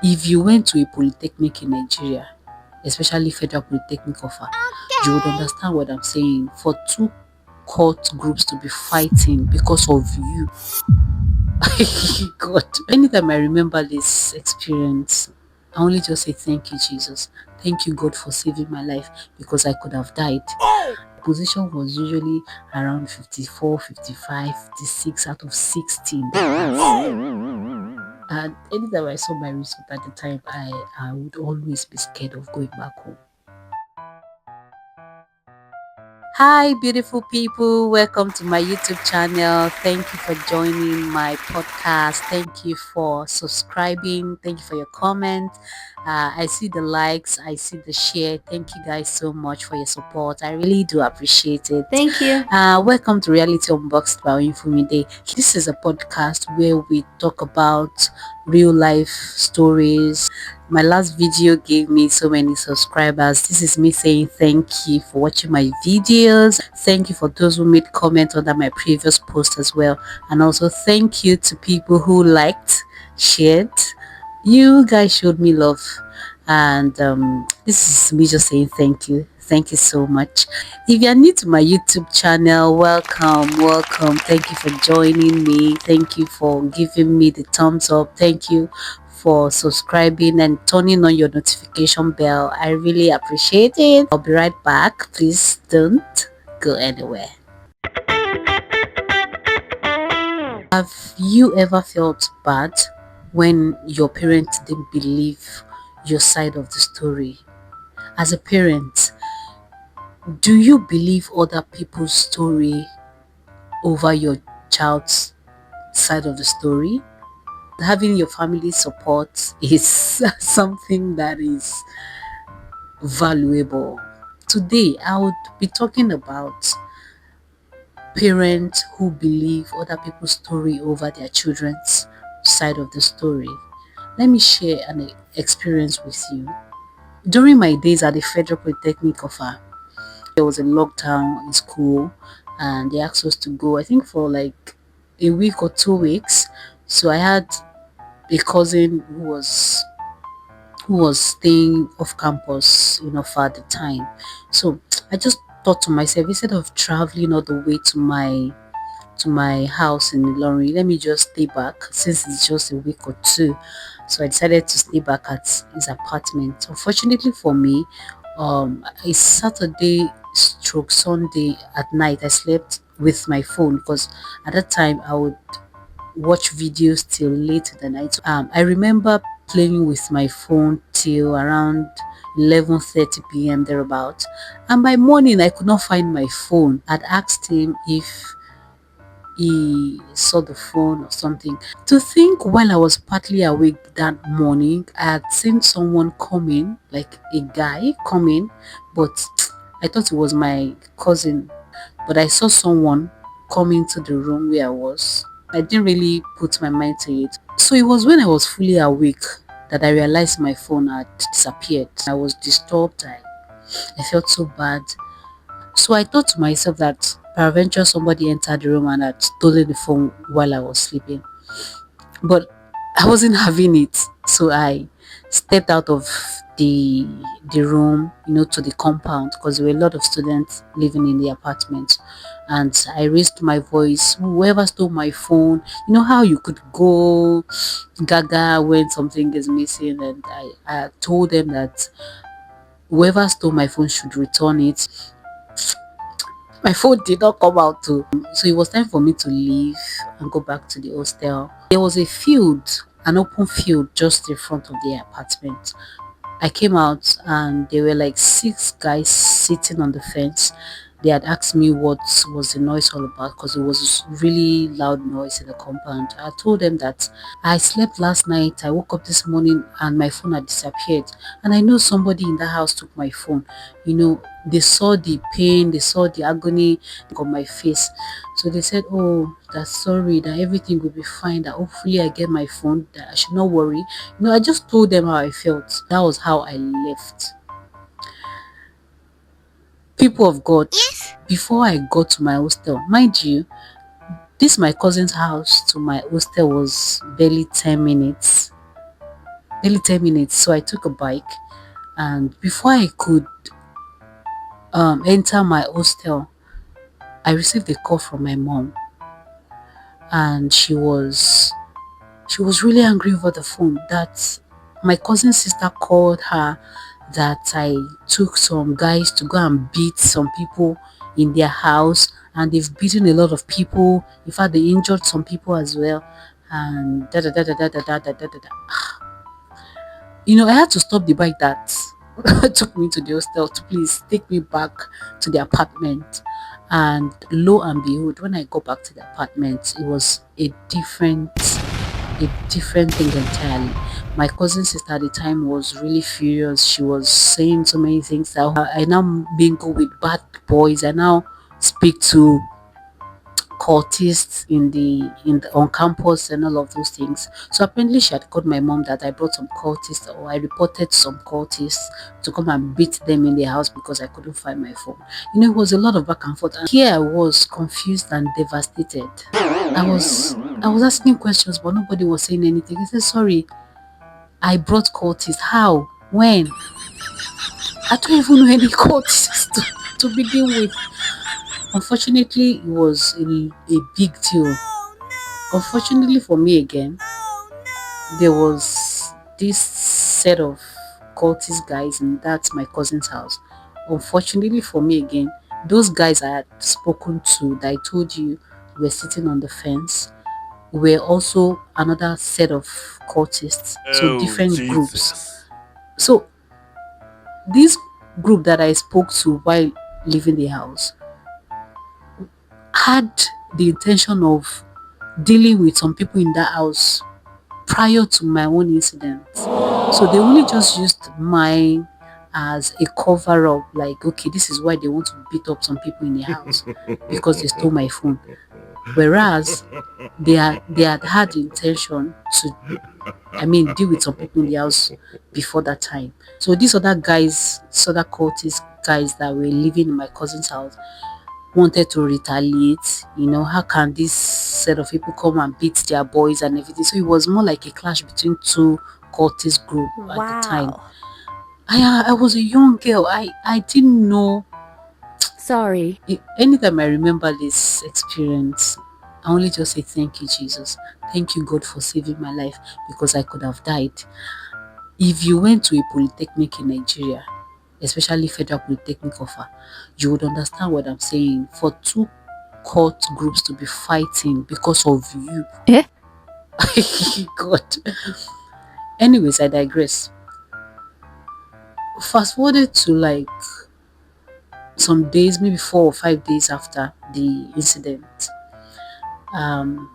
If you went to a polytechnic in Nigeria, especially Federal Polytechnic Offer, you would understand what I'm saying. For two court groups to be fighting because of you. God. Anytime I remember this experience, I only just say thank you, Jesus. Thank you, God, for saving my life because I could have died. Position was usually around 54, 55, 56 out of 16. And anytime I saw my result at the time, I would always be scared of going back home. Hi, beautiful people. Welcome to my YouTube channel. Thank you for joining my podcast. Thank you for subscribing. Thank you for your comment. I see the likes, I see the share. Thank you guys so much for your support. I really do appreciate it. Thank you. Welcome to Reality Unboxed by Infomide. This is a podcast where we talk about real life stories. My last video gave me so many subscribers. This is me saying thank you for watching my videos. Thank you for those who made comments under my previous post as well. And also thank you to people who liked, shared. You guys showed me love. And this is me just saying thank you. Thank you so much. If you're new to my YouTube channel, welcome. Thank you for joining me. Thank you for giving me the thumbs up. Thank you for subscribing and turning on your notification bell. I really appreciate it. I'll be right back. Please don't go anywhere. Have you ever felt bad when your parents didn't believe your side of the story? As a parent, do you believe other people's story over your child's side of the story? Having your family support is something that is valuable. Today, I would be talking about parents who believe other people's story over their children's side of the story. Let me share an experience with you. During my days at the Federal Polytechnic Offer, there was a lockdown in school and they asked us to go, I think for like a week or 2 weeks. So I had a cousin who was staying off campus, for the time. So I just thought to myself, instead of traveling all the way to my house in Ilorin, let me just stay back since it's just a week or two. So I decided to stay back at his apartment. Unfortunately for me, it's Saturday stroke Sunday at night. I slept with my phone because at that time I would watch videos till late in the night. I remember playing with my phone till around 11:30 p.m. thereabout, and by morning I could not find my phone. I'd asked him if he saw the phone or something. To think while I was partly awake that morning, I had seen someone coming, like a guy coming, but I thought it was my cousin. But I saw someone coming to the room where I was. I didn't really put my mind to it. So it was when I was fully awake that I realized my phone had disappeared. I was disturbed. I felt so bad. So I thought to myself that peradventure somebody entered the room and had stolen the phone while I was sleeping. But I wasn't having it. So I stepped out of the the room, to the compound because there were a lot of students living in the apartment. And I raised my voice, whoever stole my phone, you know how you could go gaga when something is missing, and I told them that whoever stole my phone should return it. My phone did not come out too. So it was time for me to leave and go back to the hostel. There was a field, an open field just in front of the apartment. I came out and there were like 6 guys sitting on the fence. They had asked me what was the noise all about because it was really loud noise in the compound. I told them that I slept last night. I woke up this morning and my phone had disappeared. And I know somebody in the house took my phone. They saw the pain, they saw the agony on my face. So they said, oh, that's sorry, that everything will be fine, that hopefully I get my phone, that I should not worry. I just told them how I felt. That was how I left. People of God, before I got to my hostel, mind you, this my cousin's house to my hostel was barely 10 minutes. barely 10 minutes. So I took a bike, and before I could enter my hostel, I received a call from my mom, and she was really angry over the phone that my cousin's sister called her that I took some guys to go and beat some people in their house, and they've beaten a lot of people. In fact, they injured some people as well. And da da da da da da da da da da. I had to stop the bike that took me to the hostel to please take me back to the apartment. And lo and behold, when I got back to the apartment, it was a different thing entirely. My cousin sister at the time was really furious. She was saying so many things that I now mingle with bad boys. I now speak to cultists on campus and all of those things. So apparently she had called my mom that I brought some cultists, or I reported some cultists to come and beat them in the house because I couldn't find my phone. It was a lot of back and forth. And here I was confused and devastated. I was asking questions, but nobody was saying anything. I said, sorry, I brought cultists. How? When? I don't even know any cultists to begin with. Unfortunately, it was a big deal. Unfortunately for me again, there was this set of cultist guys, and that's my cousin's house. Unfortunately for me again, those guys I had spoken to that I told you were sitting on the fence were also another set of cultists, so Oh, different groups. Jesus. So this group that I spoke to while leaving the house had the intention of dealing with some people in that house prior to my own incident. So they only just used mine as a cover up, like, okay, this is why they want to beat up some people in the house because they stole my phone. Whereas they had the intention to, deal with some people in the house before that time. So these other guys, these other cultist guys that were living in my cousin's house wanted to retaliate. How can this set of people come and beat their boys and everything? So it was more like a clash between two cultist group at the time. Wow. I was a young girl. I didn't know. Sorry. Anytime I remember this experience, I only just say thank you, Jesus. Thank you, God, for saving my life, because I could have died. If you went to a polytechnic in Nigeria, especially Federal Polytechnic offer, you would understand what I'm saying. For two cult groups to be fighting because of you. Eh? God. Anyways, I digress. Fast forwarded to like some days, maybe 4 or 5 days after the incident. Um,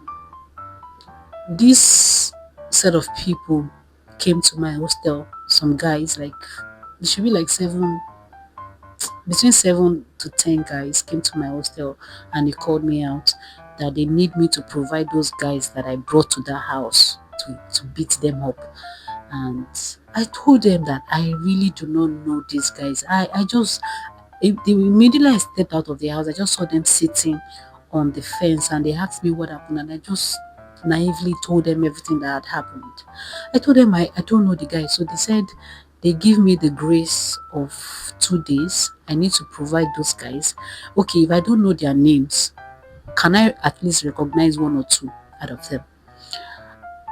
this set of people came to my hostel. Some guys, like, there should be like between 7 to 10 guys came to my hostel, and they called me out that they need me to provide those guys that I brought to that house to beat them up. And I told them that I really do not know these guys. Immediately I stepped out of the house, I just saw them sitting on the fence, and they asked me what happened, and I just naively told them everything that had happened. I told them I don't know the guy. So they said they give me the grace of 2 days. I need to provide those guys. Okay, if I don't know their names, can I at least recognize one or two out of them?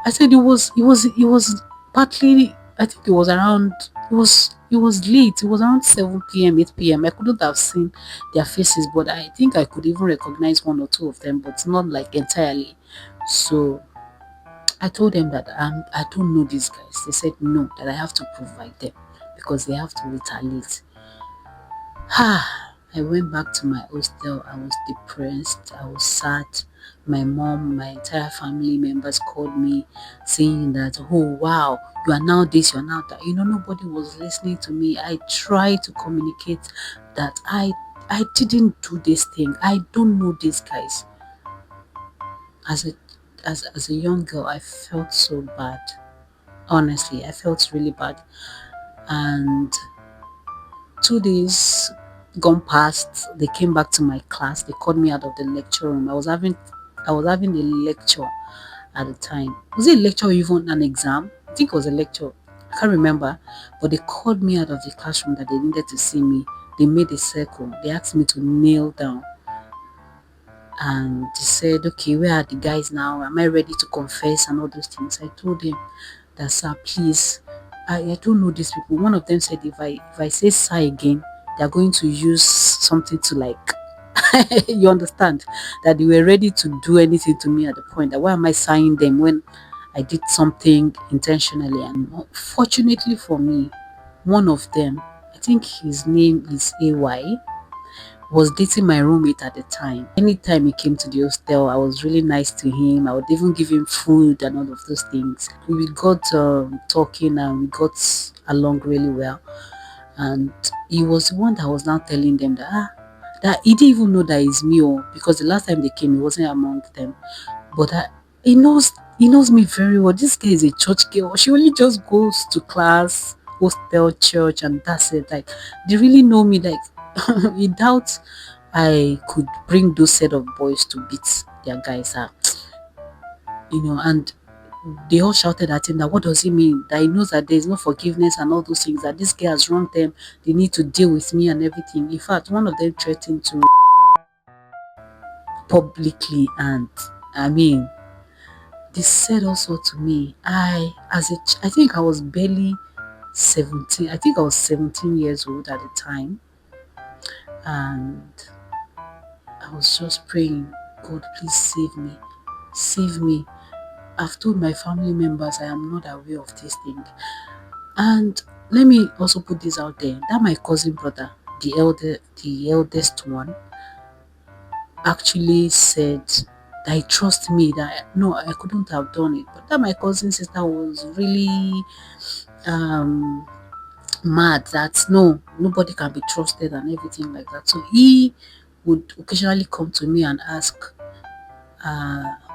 I said it was partly, I think it was around, it was late. It was around 7 p.m., 8 p.m. I couldn't have seen their faces, but I think I could even recognize one or two of them, but not like entirely. So I told them that I don't know these guys. They said no, that I have to provide them because they have to retaliate. I went back to my hostel. I was depressed. I was sad. My mom, my entire family members called me saying that, oh wow, you are now this, you are now that. Nobody was listening to me. I tried to communicate that I didn't do this thing. I don't know these guys. As a as a young girl, I felt so bad. Honestly, I felt really bad. And 2 days gone past, they came back to my class. They called me out of the lecture room. I was having a lecture at the time. Was it a lecture or even an exam? I think it was a lecture. I can't remember, but they called me out of the classroom that they needed to see me. They made a circle. They asked me to kneel down and they said, okay, where are the guys now? Am I ready to confess and all those things? I told them that, sir, please, I don't know these people. One of them said if I say sir again, they're going to use something to like you understand that they were ready to do anything to me at the point that why am I signing them when I did something intentionally. And fortunately for me, one of them, I think his name is AY, was dating my roommate at the time. Anytime he came to the hostel, I was really nice to him. I would even give him food and all of those things. We got talking and we got along really well. And he was the one that was now telling them that that he didn't even know that it's me, or because the last time they came, he wasn't among them. But he knows me very well. This girl is a church girl. She only just goes to class, hostel, church, and that's it. Like they really know me. Like he doubts I could bring those set of boys to beat their guys up, and they all shouted at him that what does he mean? That he knows that there is no forgiveness and all those things, that this guy has wronged them, they need to deal with me and everything. In fact, one of them threatened to publicly, and I mean they said also to me, I think I was barely 17. I think I was 17 years old at the time, and I was just praying, God, please save me. Save me. I've told my family members I am not aware of this thing. And let me also put this out there that my cousin brother, the eldest one, actually said that he trusts me, that no, I couldn't have done it. But that my cousin sister was really um mad that no, nobody can be trusted and everything like that. So he would occasionally come to me and ask,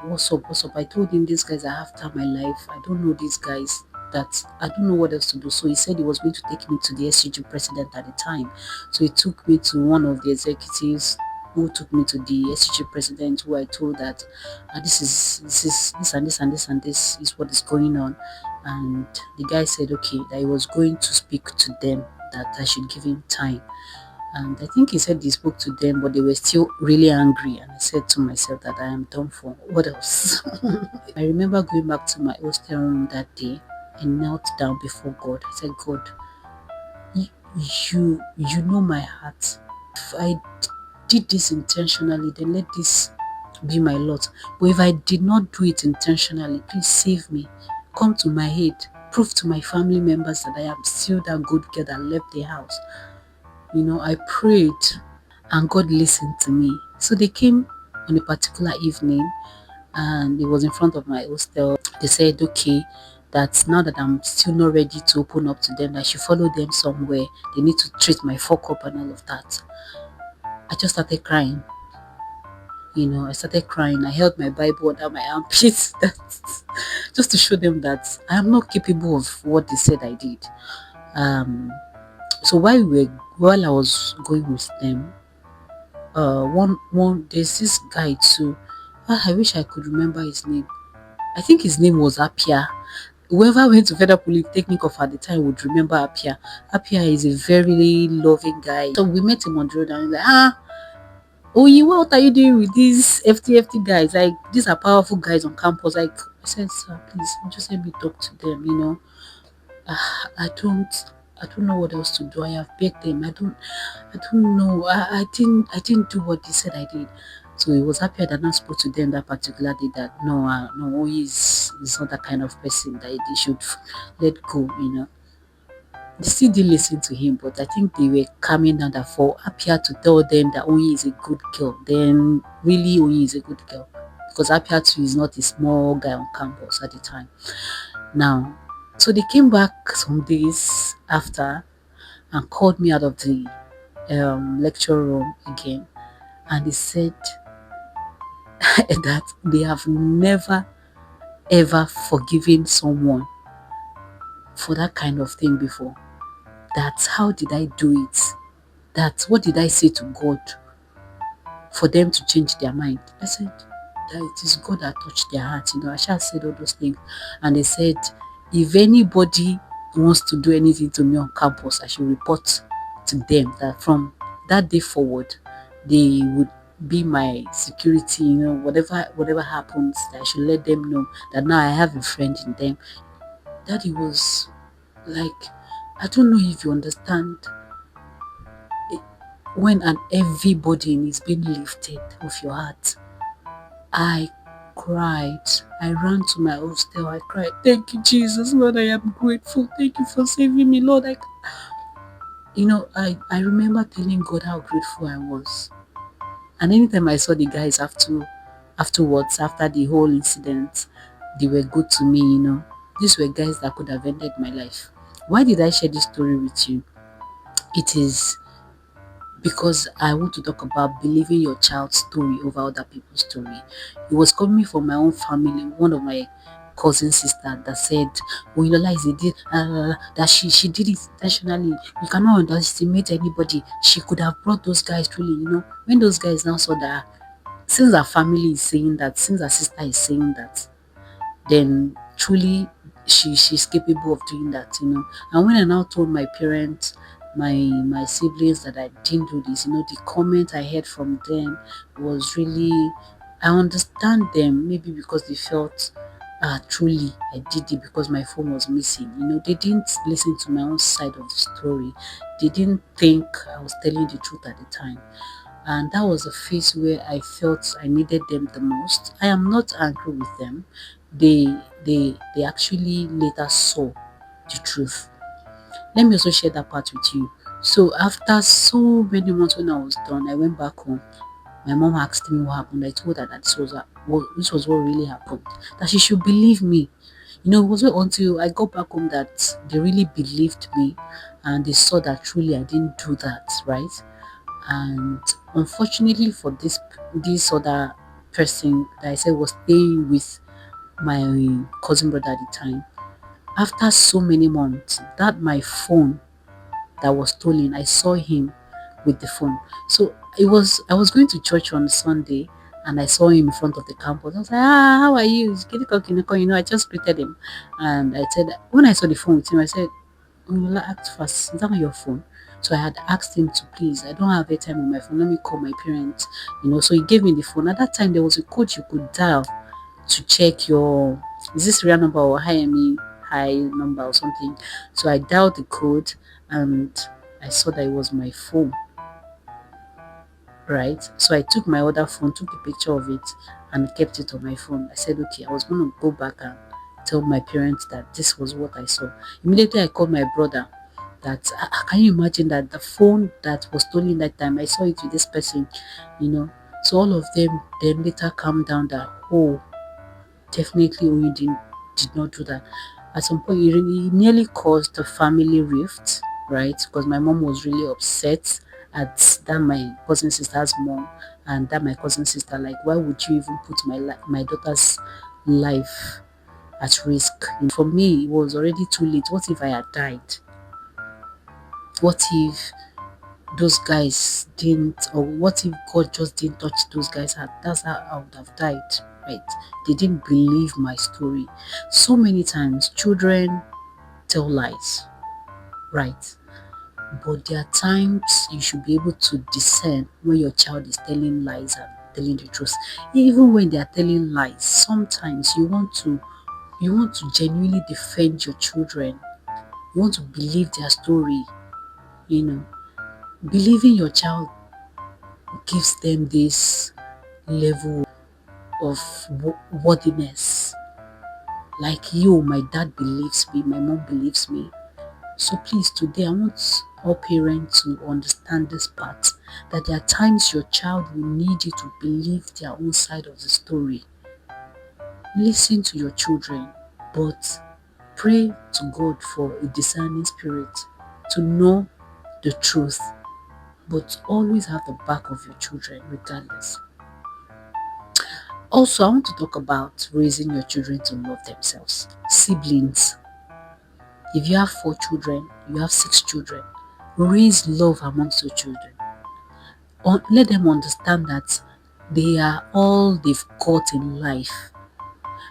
what's up, what's up. I told him these guys are after my life. I don't know these guys, that I don't know what else to do. So he said he was going to take me to the SCG president at the time. So he took me to one of the executives who took me to the SCG president, who I told that this and this and this and this is what is going on. And the guy said okay, that he was going to speak to them, that I should give him time. And I think he said he spoke to them, but they were still really angry. And I said to myself that I am done for. What else? I remember going back to my hostel room that day and knelt down before God. I said, God, y- you know my heart. If I did this intentionally, then let this be my lot. But if I did not do it intentionally, please save me. Come to my aid. Prove to my family members that I am still that good girl that left the house. I prayed and God listened to me. So they came on a particular evening and it was in front of my hostel. They said, okay, that now that I'm still not ready to open up to them, that I should follow them somewhere. They need to treat my fuck up and all of that. I just started crying. I started crying. I held my Bible under my armpits just to show them that I am not capable of what they said I did. So while I was going with them, one there's this guy too. I wish I could remember his name. I think his name was Apia. Whoever went to Federal Polytechnic of at the time would remember Apia. Apia is a very loving guy. So we met him on the road and he's like, what are you doing with these FT guys? Like, these are powerful guys on campus. Like, I said, sir, please, just let me talk to them. I don't know what else to do. I have begged them. I don't know. I didn't do what they said I did. So he was happy that I spoke to them that particular day that no, he's not that kind of person that they should let go. They still did listen to him, but I think they were coming down that for Apia to tell them that Oyi is a good girl, then really Oyi is a good girl. Because Apia too is not a small guy on campus at the time. Now, so they came back some days after and called me out of the lecture room again, and they said that they have never ever forgiven someone for that kind of thing before. That's how did I do it? That's what did I say to God for them to change their mind? I said that it is God that touched their heart. I just said all those things, and they said if anybody wants to do anything to me on campus, I should report to them. That from that day forward, they would be my security. Whatever happens, I should let them know that now I have a friend in them. Daddy was like, I don't know if you understand, eh, when an heavy burden is being lifted off your heart. I cried. I ran to my hostel. I cried, "Thank you, Jesus, Lord. I am grateful. Thank you for saving me, Lord." I remember telling God how grateful I was. And anytime I saw the guys afterwards, after the whole incident, they were good to me. These were guys that could have ended my life. Why did I share this story with you? It is because I want to talk about believing your child's story over other people's story. It was coming from my own family, one of my cousin sister that said, "Oh, is a did that she did it intentionally. You cannot underestimate anybody. She could have brought those guys truly. When those guys now saw that, since her family is saying that, since her sister is saying that, then truly she's capable of doing that. And when I now told my parents, my siblings, that I didn't do this, the comment I heard from them was really, I understand them, maybe because they felt, truly I did it because my phone was missing. They didn't listen to my own side of the story. They didn't think I was telling the truth at the time. And that was a phase where I felt I needed them the most. I am not angry with them. They actually later saw the truth. Let me also share that part with you. So after so many months, when I was done, I went back home. My mom asked me what happened. I told her that this was what really happened. That she should believe me. It wasn't until I got back home that they really believed me, and they saw that truly I didn't do that, right? And unfortunately for this other person that I said was staying with my cousin brother at the time, after so many months, that my phone that was stolen, I saw him with the phone. So I was going to church on Sunday, and I saw him in front of the campus. I was like, how are you? Kiniko, Kiniko. I just greeted him, and I said, when I saw the phone with him, I said, "Well, act fast. Is that your phone?" So I had asked him to, please, I don't have airtime on my phone. Let me call my parents. So he gave me the phone. At that time, there was a code you could dial to check your, is this real number or high number or something. So I dialed the code, and I saw that it was my phone, right? So I took my other phone, took a picture of it, and kept it on my phone. I said, okay, I was going to go back and tell my parents that this was what I saw. Immediately I called my brother. That can you imagine that the phone that was stolen that time, I saw it with this person. So all of them then later calmed down that, oh, definitely did not do that. At some point, it nearly caused a family rift, right? Because my mom was really upset at that my cousin sister's mom, and that my cousin sister, like, why would you even put my daughter's life at risk? For me, it was already too late. What if I had died? What if those guys didn't, or what if God just didn't touch those guys' heart? That's how I would have died, right? They didn't believe my story. So many times, children tell lies, right? But there are times you should be able to discern when your child is telling lies and telling the truth. Even when they are telling lies, sometimes you want to genuinely defend your children. You want to believe their story. You know, believing your child gives them this level of worthiness. Like, you, my dad believes me, my mom believes me. So please, today I want all parents to understand this part, that there are times your child will need you to believe their own side of the story. Listen to your children, but pray to God for a discerning spirit to know the truth, but always have the back of your children regardless. Also, I want to talk about raising your children to love themselves. Siblings, if you have 4 children, you have 6 children, raise love amongst your children. Let them understand that they are all they've got in life.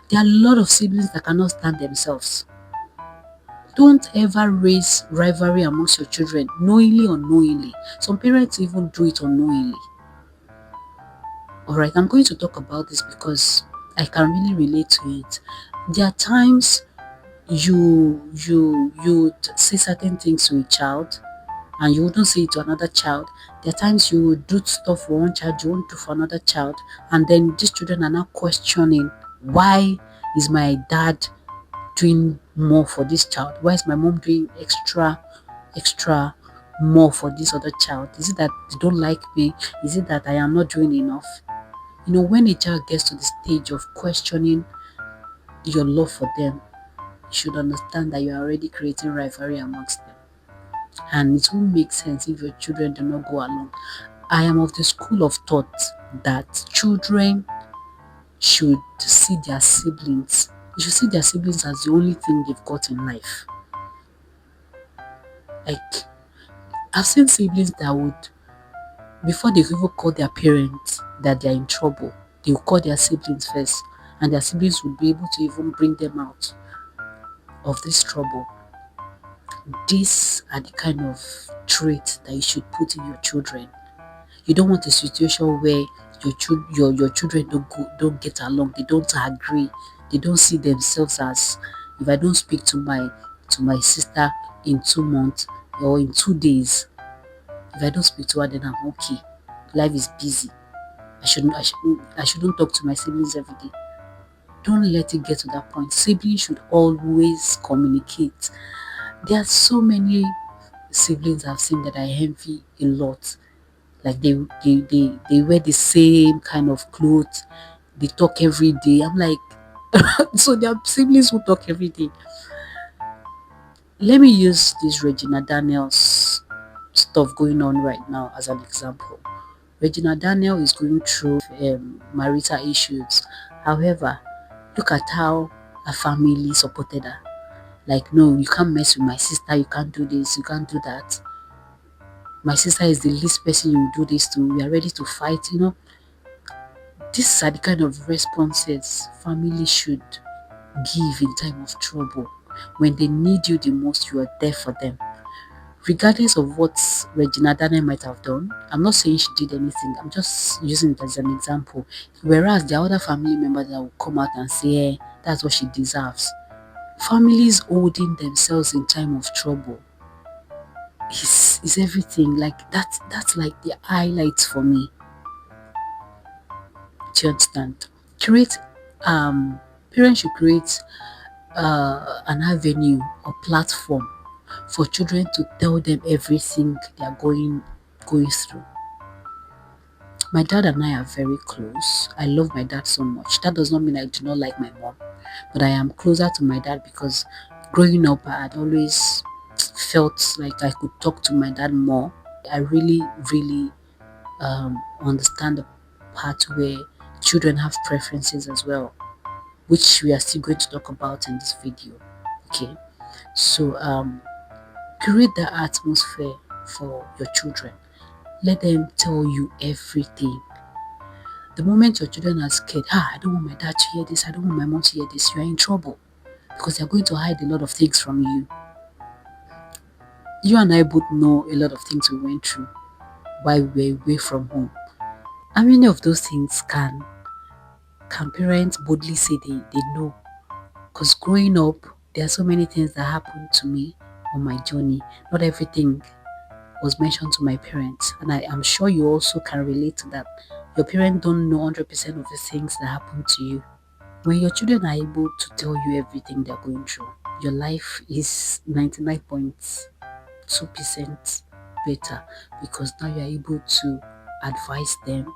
There are a lot of siblings that cannot stand themselves. Don't ever raise rivalry amongst your children, knowingly or unknowingly. Some parents even do it unknowingly. Alright, I'm going to talk about this because I can really relate to it. There are times you say certain things to a child and you wouldn't say it to another child. There are times you would do stuff for one child you won't do for another child, and then these children are now questioning, why is my dad doing more for this child? Why is my mom doing extra more for this other child? Is it that they don't like me? Is it that I am not doing enough? When a child gets to the stage of questioning your love for them, you should understand that you are already creating rivalry amongst them. And it won't make sense if your children do not go along. I am of the school of thought that children should see their siblings. You should see their siblings as the only thing they've got in life. Like, I've seen siblings that would, before they even call their parents that they're in trouble, they will call their siblings first, and their siblings would be able to even bring them out of this trouble. These are the kind of traits that you should put in your children. You don't want a situation where your children don't get along, they don't agree, they don't see themselves as, if I don't speak to my sister in 2 months or in 2 days, if I don't speak to her, then I'm okay. Life is busy. I shouldn't talk to my siblings every day. Don't let it get to that point. Siblings should always communicate. There are so many siblings I've seen that I envy a lot. Like they wear the same kind of clothes, they talk every day. I'm like, so their siblings who talk every day. Let me use this Regina Daniels stuff going on right now as an example. Regina Daniel is going through marital issues. However, look at how her family supported her. Like, no, you can't mess with my sister, you can't do this, you can't do that. My sister is the least person you do this to. We are ready to fight. These are the kind of responses family should give in time of trouble. When they need you the most, you are there for them. Regardless of what Regina Daniel might have done, I'm not saying she did anything, I'm just using it as an example. Whereas there are other family members that will come out and say, hey, that's what she deserves. Families holding themselves in time of trouble is everything. Like that's like the highlights for me. Do you understand? Create Parents should create an avenue or platform for children to tell them everything they are going through. My dad and I are very close. I love my dad so much. That does not mean I do not like my mom, but I am closer to my dad because growing up I had always felt like I could talk to my dad more. I really, really understand the part where children have preferences as well, which we are still going to talk about in this video. Okay, so create that atmosphere for your children. Let them tell you everything. The moment your children are scared, I don't want my dad to hear this, I don't want my mom to hear this, you are in trouble because they're going to hide a lot of things from you. You and I both know a lot of things we went through while we were away from home. How many of those things can parents boldly say they know? Because growing up, there are so many things that happened to me on my journey. Not everything was mentioned to my parents, and I am sure you also can relate to that. Your parents don't know 100% of the things that happen to you. When your children are able to tell you everything they're going through, your life is 99.2% better because now you're able to advise them,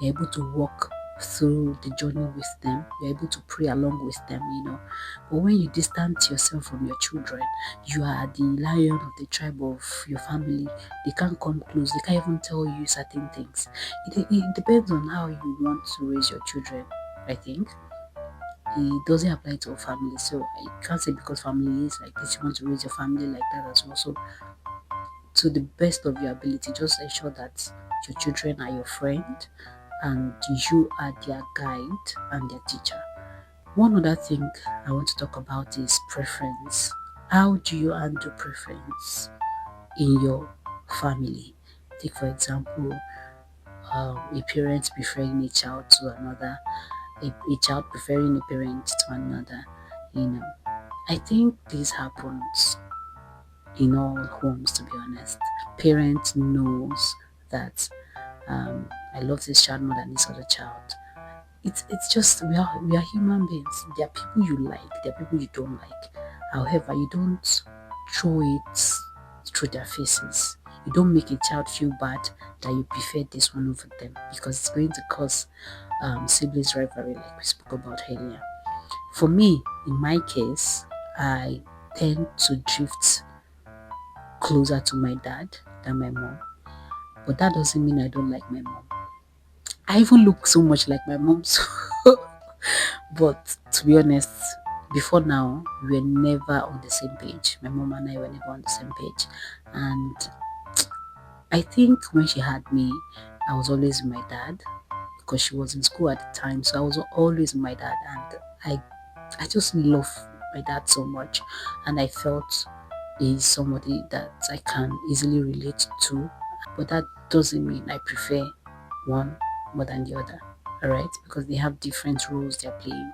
you're able to walk through the journey with them, you're able to pray along with them. But when you distance yourself from your children, you are the lion of the tribe of your family. They can't come close, they can't even tell you certain things. It depends on how you want to raise your children, I think. It doesn't apply to a family, so I can't say because family is like this, you want to raise your family like that as well. So to the best of your ability, just ensure that your children are your friend and you are their guide and their teacher. One other thing I want to talk about is preference How do you handle preference in your family? Take for example, a parent preferring a child to another, a child preferring a parent to another. You know, I think this happens in all homes. To be honest, parent knows that I love this child more than this other child. It's just we are human beings. There are people you like, there are people you don't like. However, you don't throw it through their faces. You don't make a child feel bad that you prefer this one over them, because it's going to cause siblings rivalry, like we spoke about earlier. For me, in my case, I tend to drift closer to my dad than my mom. But that doesn't mean I don't like my mom. I even look so much like my mom. So but to be honest, before now, we were never on the same page. My mom and I were never on the same page. And I think when she had me, I was always with my dad because she was in school at the time. So I was always with my dad, and I just love my dad so much. And I felt he's somebody that I can easily relate to. But that doesn't mean I prefer one more than the other. Alright? Because they have different roles they're playing.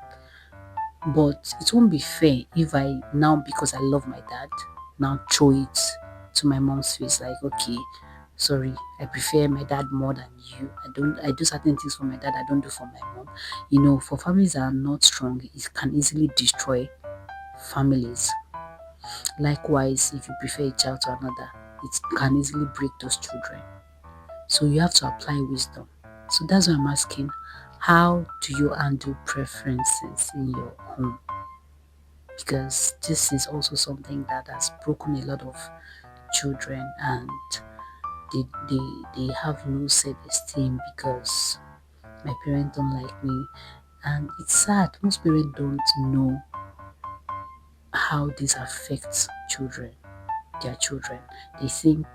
But it won't be fair if I now, because I love my dad, now throw it to my mom's face like, okay, sorry, I prefer my dad more than you. I do certain things for my dad I don't do for my mom. For families that are not strong, it can easily destroy families. Likewise, if you prefer a child to another, it can easily break those children. So you have to apply wisdom. So that's why I'm asking, how do you handle preferences in your home? Because this is also something that has broken a lot of children, and they have low self-esteem because my parents don't like me. And it's sad, most parents don't know how this affects their children. They think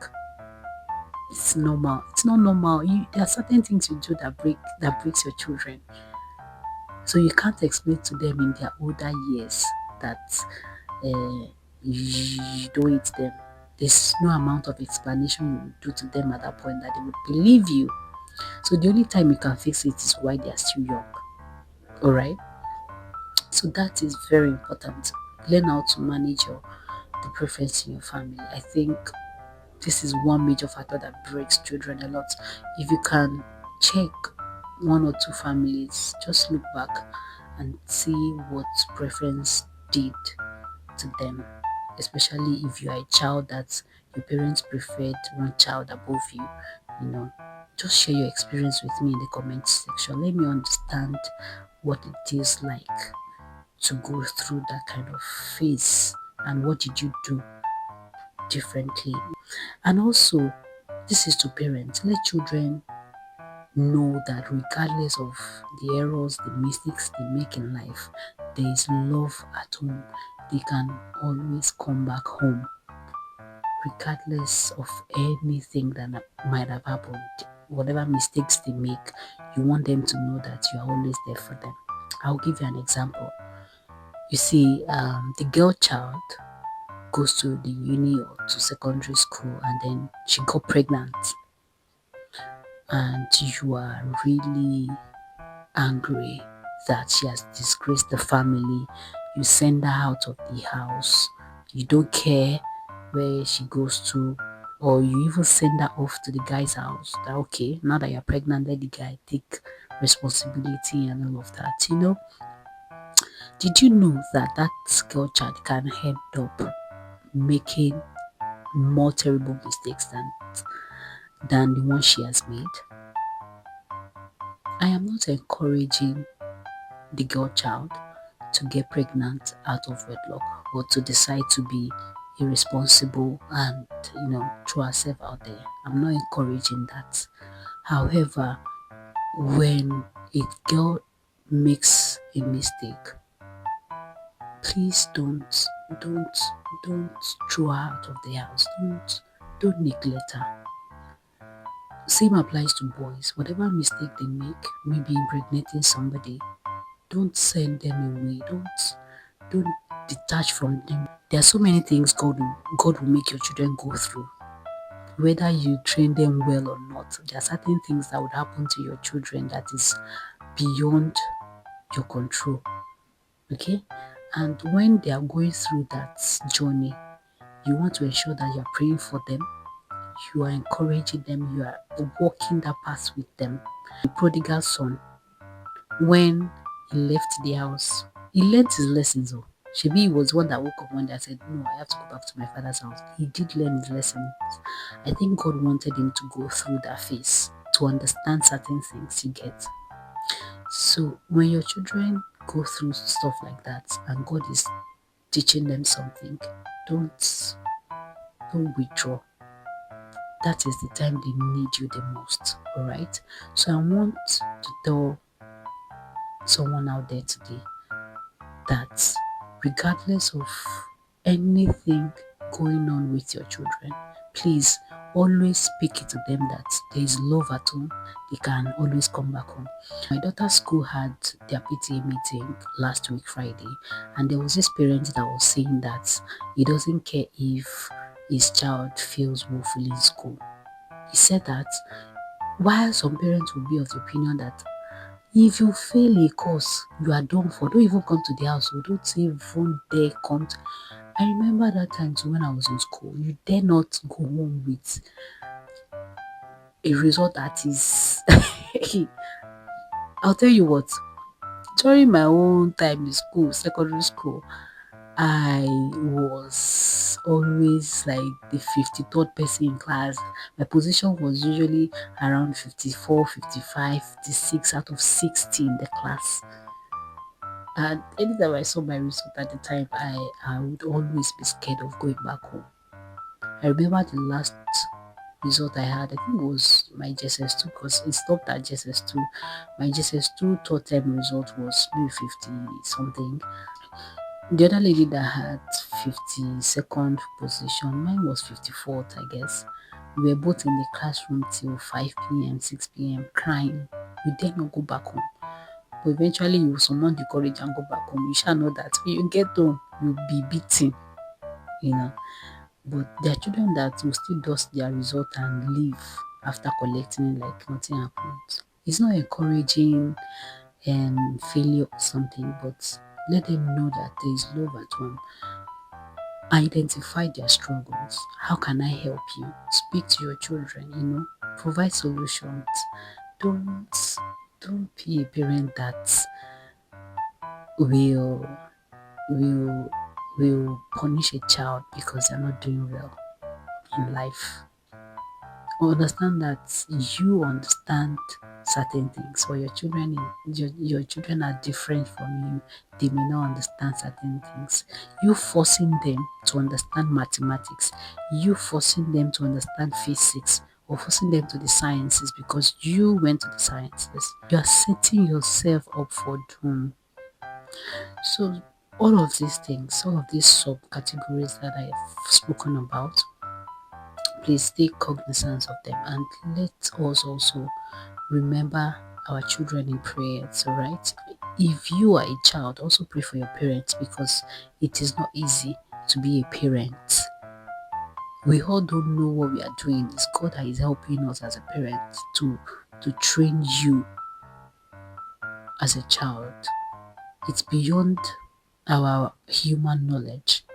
it's normal. It's not normal. There are certain things you do that breaks your children. So you can't explain to them in their older years that uh, you don't eat them. There's no amount of explanation you will do to them at that point that they would believe you. So the only time you can fix it is while they are still young. Alright? So that is very important. Learn how to manage the preference in your family. I think this is one major factor that breaks children a lot. If you can check one or two families, just look back and see what preference did to them, especially if you are a child that your parents preferred one child above you. you know just share your experience with me in the comment section. Let me understand what it is like to go through that kind of phase, and what did you do differently. And also, this is to parents. Let children know that regardless of the errors, the mistakes they make in life, there is love at home. They can always come back home regardless of anything that might have happened. Whatever mistakes they make, you want them to know that you are always there for them. I'll give you an example. You see, the girl child goes to the uni or to secondary school, and then she got pregnant, and you are really angry that she has disgraced the family. You send her out of the house. You don't care where she goes to, or you even send her off to the guy's house. That okay, now that you're pregnant, let the guy take responsibility and all of that. Did you know that girl child can end up making more terrible mistakes than the one she has made? I am not encouraging the girl child to get pregnant out of wedlock, or to decide to be irresponsible and throw herself out there. I'm not encouraging that. However, when a girl makes a mistake, please don't don't throw her out of the house. Don't neglect her. Same applies to boys. Whatever mistake they make, maybe impregnating somebody, don't send them away. don't detach from them. There are so many things God will make your children go through. Whether you train them well or not, there are certain things that would happen to your children that is beyond your control. Okay? And when they are going through that journey, you want to ensure that you are praying for them, you are encouraging them, you are walking that path with them. The prodigal son, when he left the house, he learned his lessons. Oh, Shebi he was one that woke up one day and said, "No, I have to go back to my father's house." He did learn his lessons. I think God wanted him to go through that phase to understand certain things you get. So when your children go through stuff like that and God is teaching them something, don't don't withdraw. That is the time they need you the most. Alright? So I want to tell someone out there today that regardless of anything going on with your children, please always speak it to them that there is love at home. They can always come back home. My daughter's school had their PTA meeting last week Friday, and there was this parent that was saying that he doesn't care if his child fails woefully in school. He said that while some parents will be of the opinion that if you fail a course, you are done for. Don't even come to the house. So don't even dare come. I remember that time too when I was in school. You dare not go home with a result that is. I'll tell you what. During my own time in school, secondary school, I was always like the 53rd person in class. My position was usually around 54, 55, 56 out of 60 in the class. And anytime I saw my result at the time, I would always be scared of going back home. I remember the last result I had, I think it was my GSS2 because it stopped at GSS2. My GSS2 third term result was maybe 50 something. The other lady that had 52nd position, mine was 54th, I guess. We were both in the classroom till 5 p.m., 6 p.m. crying. We dare not go back home. But eventually you will summon the courage and go back home. You shall know that when you get home, you'll be beaten, you know. But there are children that will still dust their result and leave after collecting it like nothing happened. It's not encouraging failure or something, but let them know that there is love at home. Identify their struggles. How can I help you? Speak to your children, provide solutions. Don't don't be a parent that will will will punish a child because they're not doing well in life. Understand that you understand certain things, but your children are different from you. They may not understand certain things. You forcing them to understand mathematics, you forcing them to understand physics, or forcing them to the sciences because you went to the sciences, you are setting yourself up for doom. So all of these things, all of these subcategories that I have spoken about, please take cognizance of them and let us also remember our children in prayers, all right? If you are a child, also pray for your parents because it is not easy to be a parent. We all don't know what we are doing. It's God that is helping us as a parent to train you as a child. It's beyond our human knowledge.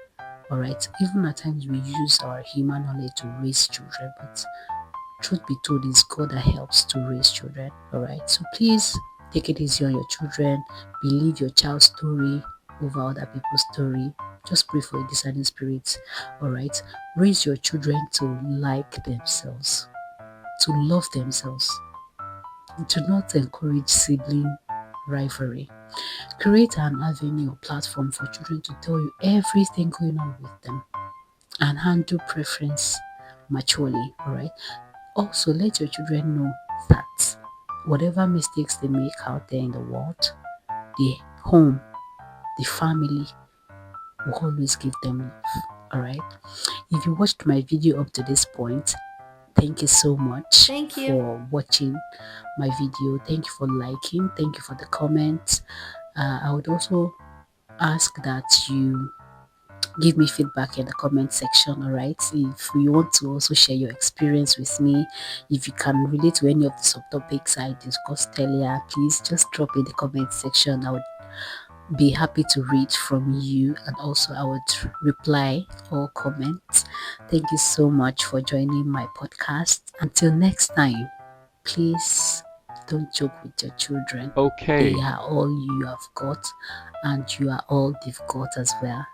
All right, even at times we use our human knowledge to raise children, but truth be told, it's God that helps to raise children. All right, so please take it easy on your children. Believe your child's story over other people's story. Just pray for a discerning spirit. All right, raise your children to like themselves, to love themselves. Do not encourage sibling rivalry. Create an avenue or platform for children to tell you everything going on with them and handle preference maturely. All right. Also, let your children know that whatever mistakes they make out there in the world, the home, the family will always give them love. All right. If you watched my video up to this point, thank you so much Thank you. for watching my video. Thank you for liking. Thank you for the comments. I would also ask that you give me feedback in the comment section. All right, if you want to also share your experience with me, if you can relate to any of the subtopics I discussed earlier, please just drop in the comment section. I would be happy to read from you, and also I would reply or comment. Thank you so much for joining my podcast. Until next time, please don't joke with your children. They Okay. are all you have got, and you are all they've got as well.